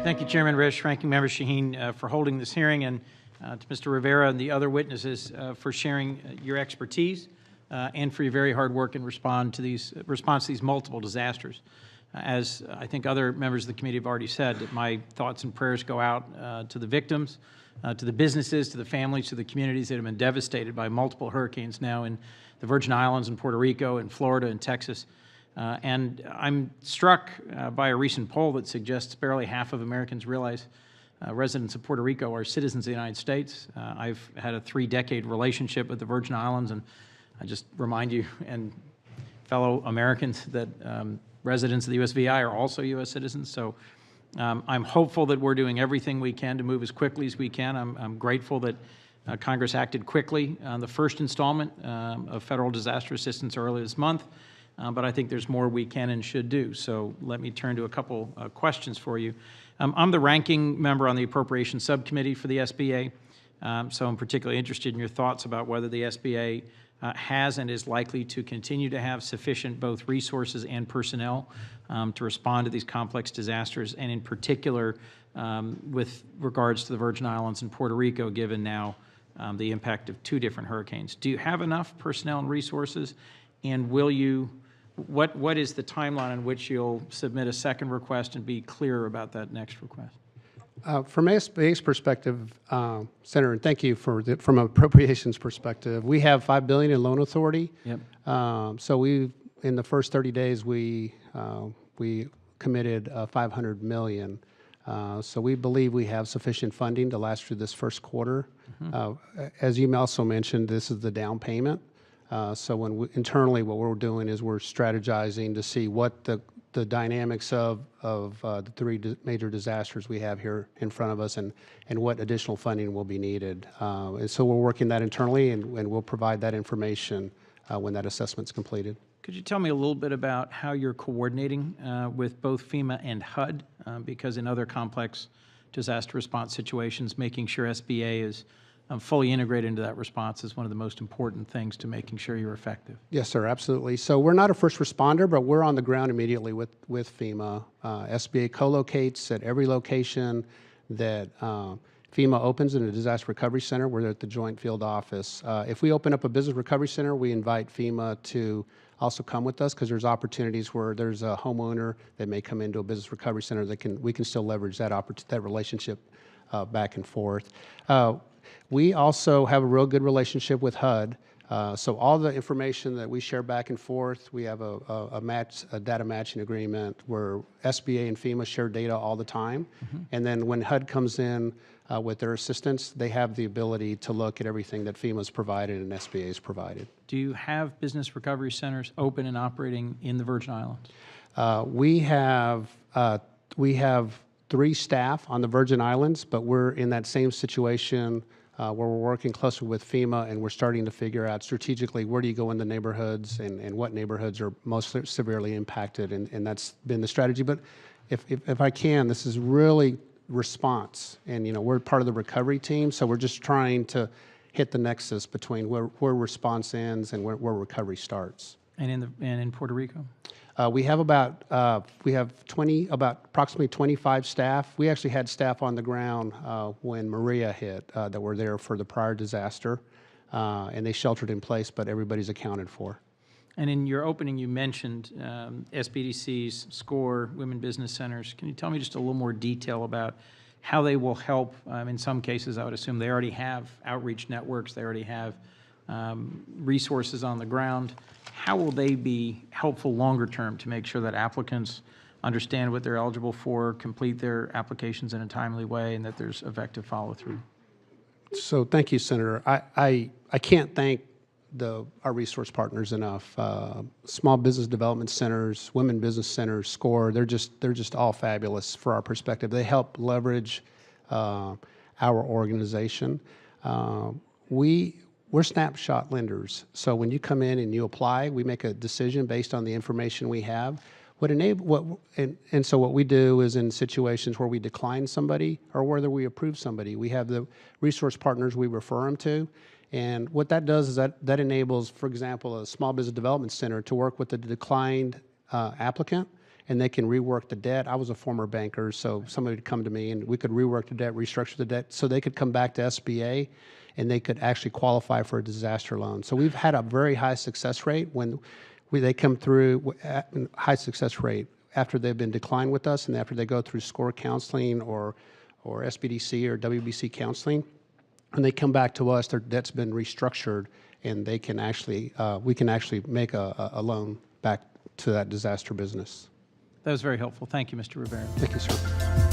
Thank you, Chairman Risch, Ranking Member Shaheen, for holding this hearing, and to Mr. Rivera and the other witnesses for sharing your expertise and for your very hard work in response to these multiple disasters. As I think other members of the committee have already said, that my thoughts and prayers go out to the victims, to the businesses, to the families, to the communities that have been devastated by multiple hurricanes now in the Virgin Islands and Puerto Rico and Florida and Texas. And I'm struck by a recent poll that suggests barely half of Americans realize residents of Puerto Rico are citizens of the United States. I've had a 3-decade relationship with the Virgin Islands, and I just remind you and fellow Americans that residents of the USVI are also U.S. citizens. So I'm hopeful that we're doing everything we can to move as quickly as we can. I'm grateful that Congress acted quickly on the first installment of federal disaster assistance early this month, but I think there's more we can and should do. So let me turn to a couple questions for you. I'm the ranking member on the Appropriations Subcommittee for the SBA, so I'm particularly interested in your thoughts about whether the SBA has and is likely to continue to have sufficient both resources and personnel to respond to these complex disasters, and in particular with regards to the Virgin Islands and Puerto Rico, given now the impact of 2 different hurricanes. Do you have enough personnel and resources, and will you, what is the timeline in which you'll submit a second request and be clear about that next request? From SBA's perspective, Senator, and thank you from an appropriations perspective, we have $5 billion in loan authority. Yep. So in the first 30 days, we committed $500 million. So we believe we have sufficient funding to last through this first quarter. As you also mentioned, this is the down payment. So internally, what we're doing is we're strategizing to see what the dynamics of the 3 major disasters we have here in front of us, and what additional funding will be needed. And so we're working that internally, and we'll provide that information when that assessment's completed. Could you tell me a little bit about how you're coordinating with both FEMA and HUD? Because in other complex disaster response situations, making sure SBA is fully integrated into that response is one of the most important things to making sure you're effective. Yes, sir, absolutely. So we're not a first responder, but we're on the ground immediately with FEMA. SBA co-locates at every location that FEMA opens in a disaster recovery center. We're at the joint field office. If we open up a business recovery center, we invite FEMA to also come with us, because there's opportunities where there's a homeowner that may come into a business recovery center that we can still leverage that relationship back and forth. We also have a real good relationship with HUD. So all the information that we share back and forth, we have a data matching agreement where SBA and FEMA share data all the time. And then when HUD comes in with their assistance, they have the ability to look at everything that FEMA's provided and SBA's provided. Do you have business recovery centers open and operating in the Virgin Islands? We have 3 staff on the Virgin Islands, but we're in that same situation where we're working closely with FEMA, and we're starting to figure out strategically where do you go in the neighborhoods, and what neighborhoods are most severely impacted, and that's been the strategy. But if I can, this is really response, and we're part of the recovery team, so we're just trying to hit the nexus between where response ends and where recovery starts. And in Puerto Rico? We have approximately 25 staff. We actually had staff on the ground when Maria hit that were there for the prior disaster, and they sheltered in place, but everybody's accounted for. And in your opening, you mentioned SBDCs, SCORE, Women Business Centers. Can you tell me just a little more detail about how they will help? In some cases, I would assume they already have outreach networks. They already have resources on the ground. How will they be helpful longer term to make sure that applicants understand what they're eligible for, complete their applications in a timely way, and that there's effective follow-through? So thank you, Senator. I can't thank our resource partners enough. Small business development centers, women business centers, SCORE, they're just all fabulous for our perspective. They help leverage our organization. We're snapshot lenders. So when you come in and you apply, we make a decision based on the information we have. So what we do is, in situations where we decline somebody or whether we approve somebody, we have the resource partners we refer them to. And what that does is that enables, for example, a small business development center to work with the declined applicant and they can rework the debt. I was a former banker, so somebody would come to me and we could rework the debt, restructure the debt, so they could come back to SBA and they could actually qualify for a disaster loan. So we've had a very high success rate when they come through, high success rate after they've been declined with us and after they go through SCORE counseling or SBDC or WBC counseling. When they come back to us, their debt's been restructured, and they can actually, we can actually make a loan back to that disaster business. That was very helpful. Thank you, Mr. Rivera. Thank you, sir.